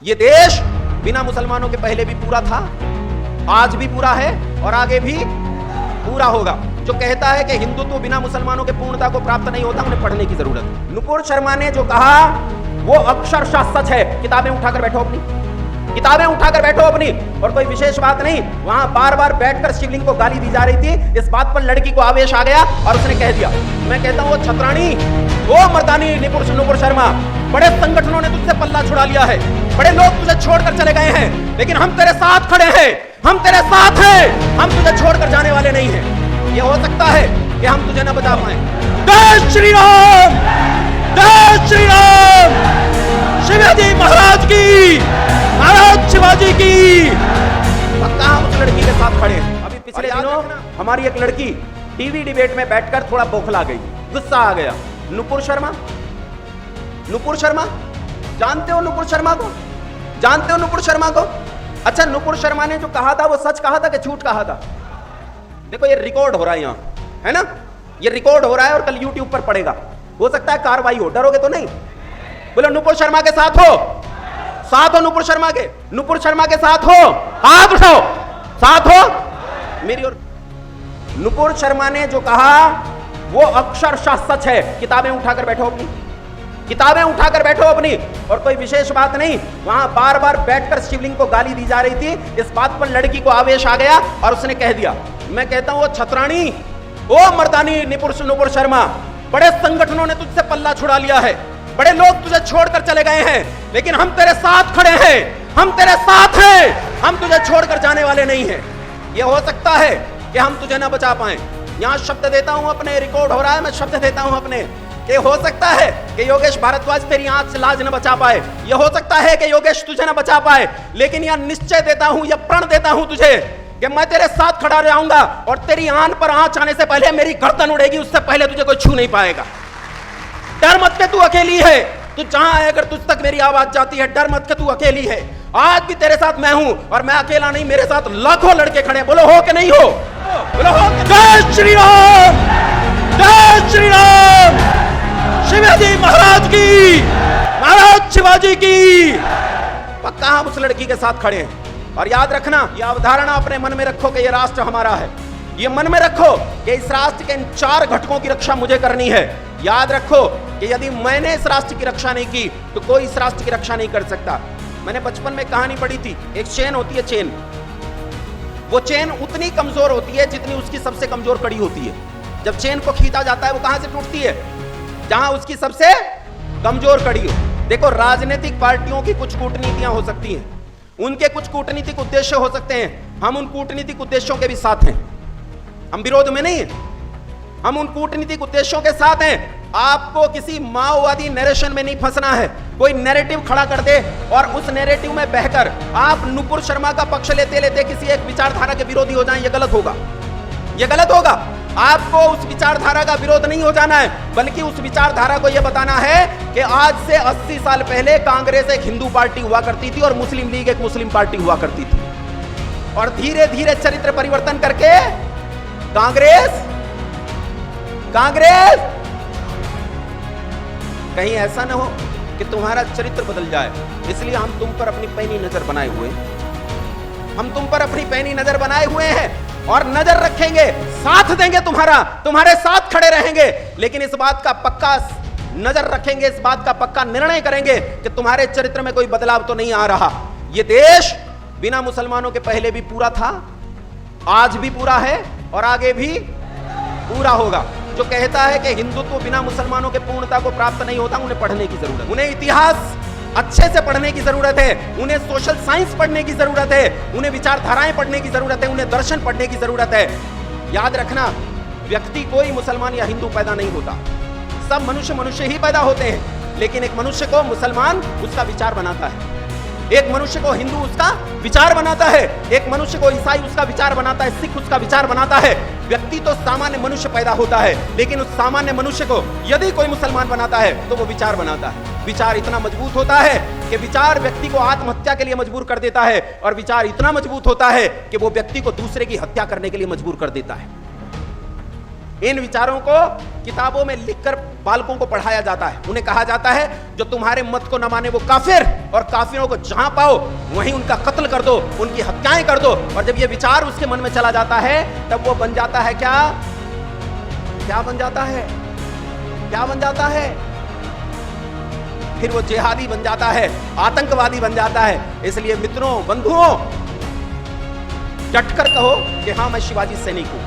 ये देश बिना मुसलमानों के पहले भी पूरा था, आज भी पूरा है और आगे भी पूरा होगा। जो कहता है कि हिंदुत्व बिना मुसलमानों के पूर्णता को प्राप्त नहीं होता, उन्हें पढ़ने की जरूरत है। नुपुर शर्मा ने जो कहा वो अक्षरशः सच है। किताबें उठाकर बैठो अपनी, किताबें उठाकर बैठो अपनी, और कोई विशेष बात नहीं। वहां बार बार बैठकर शिवलिंग को गाली दी जा रही थी। इस बात पर लड़की को आवेश आ गया और उसने कह दिया, मैं कहता हूं वो छतरानी, वो मर्दानी नुपुर शर्मा, बड़े संगठनों ने तुझसे पल्ला छुड़ा लिया है, बड़े लोग तुझे छोड़कर चले गए हैं, लेकिन हम तेरे साथ खड़े हैं, हम तेरे साथ हैं, हम तुझे छोड़कर जाने वाले नहीं हैं। ये हो सकता है कि हम तुझे न बचा पाए। जय श्री राम, जय श्री राम, शिवाजी महाराज की, महाराज शिवाजी की। पक्का हम उस लड़की के साथ खड़े हैं। अभी पिछले दिनों हमारी एक लड़की टीवी डिबेट में बैठकर थोड़ा बौखला गई, गुस्सा आ गया। नुपुर शर्मा, नुपुर शर्मा, जानते हो नुपुर शर्मा को? जानते हो नुपुर शर्मा को? अच्छा, नुपुर शर्मा ने जो कहा था वो सच कहा था कि झूठ कहा था? देखो ये रिकॉर्ड हो रहा है, यहां है ना, ये रिकॉर्ड हो रहा है और कल यूट्यूब पर पड़ेगा। हो सकता है कार्रवाई हो, डरोगे तो नहीं? बोलो नुपुर शर्मा के साथ हो, साथ हो नुपुर शर्मा के, नुपुर शर्मा के साथ हो, हाथ उठाओ, साथ हो मेरी। और नुपुर शर्मा ने जो कहा वो अक्षरशः सच है। किताबें उठाकर बैठो अपनी, किताबें उठाकर बैठो अपनी, और कोई विशेष बात नहीं। वहां बार बार बैठकर शिवलिंग को गाली दी जा रही थी। इस बात पर लड़की को आवेश आ गया और उसने कह दिया, मैं कहता हूं वो छतरानी, वो मर्दानी नुपुर शर्मा, बड़े संगठनों ने तुझसे पल्ला छुड़ा लिया है, बड़े लोग तुझे छोड़कर चले गए हैं, लेकिन हम तेरे साथ खड़े हैं, हम तेरे साथ हैं, हम तुझे छोड़कर जाने वाले नहीं हैं। यह हो सकता है कि हम तुझे ना बचा पाए। यहां शब्द देता हूं अपने, रिकॉर्ड हो रहा है, मैं शब्द देता हूं अपने, कि हो सकता है कि योगेश भारद्वाज तेरी आंख से लाज न बचा पाए, यह हो सकता है कि योगेश तुझे न बचा पाए, लेकिन यह निश्चय देता हूं, यह प्रण देता हूं तुझे कि मैं तेरे साथ खड़ा रहूंगा और तेरी आन पर आंच आने से पहले मेरी गर्दन उड़ेगी, उससे पहले तुझे कोई छू नहीं पाएगा। डर मत के तू अकेली है, तू जहां है अगर तुझ तक मेरी आवाज जाती है, डर मत के तू अकेली है। आज भी तेरे साथ मैं हूं और मैं अकेला नहीं, मेरे साथ लाखों लड़के खड़े। बोलो हो कि नहीं हो? बोलो हो। जय श्री राम, जय श्री राम, शिवाजी महाराज की, महाराज शिवाजी की। पक्का हम उस लड़की के साथ खड़े हैं। और याद रखना, यह अवधारणा अपने मन में रखो कि यह राष्ट्र हमारा है। यह मन में रखो कि इस राष्ट्र के इन 4 घटकों की रक्षा मुझे करनी है। याद रखो कि यदि मैंने इस राष्ट्र की रक्षा नहीं की तो कोई इस राष्ट्र की रक्षा नहीं कर सकता। मैंने बचपन में कहानी पढ़ी थी, एक चेन होती है, चेन, वो चेन उतनी कमजोर होती है जितनी उसकी सबसे कमजोर कड़ी होती है। जब चेन को खींचा जाता है वो कहां से टूटती है? जहां उसकी सबसे कमजोर कड़ी हो। देखो, राजनीतिक पार्टियों की कुछ कूटनीतियां हो सकती हैं, उनके कुछ कूटनीतिक उद्देश्य हो सकते हैं, हम उन कूटनीतिक उद्देश्यों के भी साथ हैं, हम विरोध में नहीं हैं, हम उन कूटनीतिक उद्देश्यों के साथ हैं। आपको किसी माओवादी नैरेशन में नहीं फंसना है। कोई नैरेटिव खड़ा कर दे और उस नैरेटिव में बहकर आप नुपुर शर्मा का पक्ष लेते लेते किसी एक विचारधारा के विरोधी हो जाएं, यह गलत होगा, यह गलत होगा। आपको उस विचारधारा का विरोध नहीं हो जाना है, बल्कि उस विचारधारा को यह बताना है कि आज से 80 साल पहले कांग्रेस एक हिंदू पार्टी हुआ करती थी और मुस्लिम लीग एक मुस्लिम पार्टी हुआ करती थी, और धीरे धीरे चरित्र परिवर्तन करके कांग्रेस कहीं ऐसा न हो कि तुम्हारा चरित्र बदल जाए। इसलिए हम तुम पर अपनी पैनी नजर बनाए हुए, हम तुम पर अपनी पैनी नजर बनाए हुए हैं और नजर रखेंगे, साथ देंगे तुम्हारा, तुम्हारे साथ खड़े रहेंगे, लेकिन इस बात का पक्का नजर रखेंगे, इस बात का पक्का निर्णय करेंगे कि तुम्हारे चरित्र में कोई बदलाव तो नहीं आ रहा। यह देश बिना मुसलमानों के पहले भी पूरा था, आज भी पूरा है और आगे भी पूरा होगा। जो कहता है कि हिंदुत्व बिना मुसलमानों के पूर्णता को प्राप्त नहीं होता, उन्हें पढ़ने की जरूरत है, उन्हें इतिहास अच्छे से पढ़ने की जरूरत है, उन्हें सोशल साइंस पढ़ने की जरूरत है, उन्हें विचारधाराएं पढ़ने की जरूरत है, उन्हें दर्शन पढ़ने की जरूरत है। याद रखना, व्यक्ति कोई मुसलमान या हिंदू पैदा नहीं होता, सब मनुष्य ही पैदा होते हैं, लेकिन एक मनुष्य को मुसलमान उसका विचार बनाता है, एक मनुष्य को हिंदू उसका विचार बनाता है, एक मनुष्य को ईसाई उसका विचार बनाता है, सिख उसका विचार बनाता है। व्यक्ति तो सामान्य मनुष्य पैदा होता है, लेकिन उस सामान्य मनुष्य को यदि कोई मुसलमान बनाता है तो वो विचार बनाता है। विचार इतना मजबूत होता है कि विचार व्यक्ति को आत्महत्या के लिए मजबूर कर देता है, और विचार इतना मजबूत होता है कि वो व्यक्ति को दूसरे की हत्या करने के लिए मजबूर कर देता है। इन विचारों को किताबों में लिखकर बालकों को पढ़ाया जाता है। उन्हें कहा जाता है जो तुम्हारे मत को न माने वो काफिर, और काफिरों को जहां पाओ वहीं उनका कत्ल कर दो, उनकी हत्याएं कर दो। और जब ये विचार उसके मन में चला जाता है तब वो बन जाता है क्या? क्या बन जाता है? क्या बन जाता है? फिर वो जिहादी बन जाता है, आतंकवादी बन जाता है। इसलिए मित्रों, बंधुओं, डटकर कहो कि हां मैं शिवाजी सैनिक हूं।